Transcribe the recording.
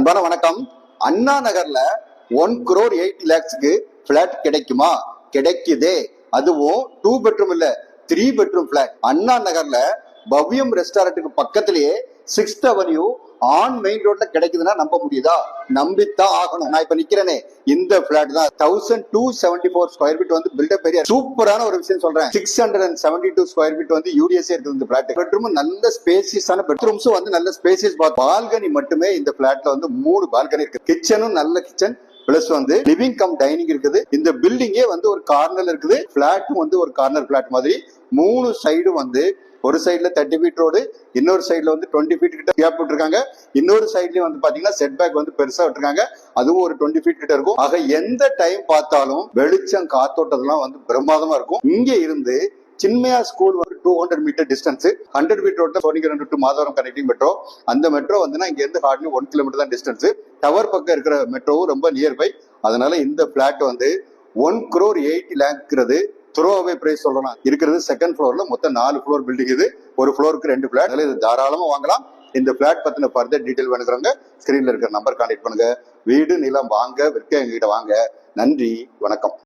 அன்பான வணக்கம். அண்ணா நகர்ல 1 crore 80 lakhsக்கு பிளாட் கிடைக்குமா? கிடைக்குதே. அதுவும் 2 bedroom இல்ல, 3 bedroom பிளாட். அண்ணா நகர்ல பவ்யம் ரெஸ்டாரண்ட்டுக்கு பக்கத்திலேயே 6th Avenue ஆன் மெயின் ரோட்ல கிடைக்குதுன்னா நம்ப முடியுதா? நம்பித்தான் ஆகணும். நான் இப்ப நிக்கிறேனே, இந்த பிளாட் தான் 1274 ஸ்கொயர் ஃபீட் வந்து பில்டப் ஏரியா. சூப்பரான ஒரு விஷயம் சொல்றேன். 672 ஸ்கொயர் ஃபீட் வந்து யூடிஎஸ் இருக்குது இந்த பிளாட். பெட்ரூம் நல்ல ஸ்பேசியஸான பெட்ரூம்ஸ் வந்து நல்ல ஸ்பேசியஸ். பால்கனி மட்டுமே இந்த பிளாட்ல வந்து 3 பால்கனி இருக்கு. கிச்சனும் நல்ல கிச்சன் பிளஸ் வந்து லிவிங் கம் டைனிங் இருக்குது. இந்த பில்டிங்கே வந்து ஒரு கார்னர்ல இருக்குது. பிளாட்டும் வந்து ஒரு கார்னர் பிளாட் மாதிரி 3 சைடும் வந்து ஒரு சைடுல 30 feet ரோடு, இன்னொரு சைடுல வந்து 20 feet கிட்ட கேப் விட்டுருக்காங்க. இன்னொரு சைட்லயும் வந்து பாத்தீங்கன்னா செட் பேக் வந்து பெருசா விட்டுருக்காங்க. அதுவும் ஒரு 20 feet கிட்ட இருக்கும். ஆக எந்த டைம் பார்த்தாலும் வெளிச்சம் காத்தோட்டம்லாம் வந்து பிரமாதமா இருக்கும். இங்க இருந்து சின்மயா ஸ்கூல் வந்து 200 மீட்டர் டிஸ்டன்ஸ். 100 feet ரோட்ல சோனிகரன் டு மாதவரம் கனெக்டிங் மெட்ரோ. அந்த மெட்ரோ வந்து இங்க இருந்து ஹார்ட்லி 1 kilometer தான் டிஸ்டன்ஸ். டவர் பக்கம் இருக்கிற மெட்ரோவும் ரொம்ப நியர்பை. அதனால இந்த பிளாட் வந்து 1 crore 80 lakhs throw away price சொல்லலாம். இருக்கிறது செகண்ட் ஃப்ளோர்ல. மொத்தம் 4 floor பில்டிங் இது. ஒரு ஃப்ளோருக்கு 2 பிளாட். இது தாராளமா வாங்கலாம். இந்த பிளாட் பத்தின ஃபர்தர் டீடைல் வேணுங்கிறவங்க ஸ்கிரீன்ல இருக்கிற நம்பர் கான்டாக்ட் பண்ணுங்க. வீடு நிலம் வாங்க விற்க எங்ககிட்ட வாங்க. நன்றி, வணக்கம்.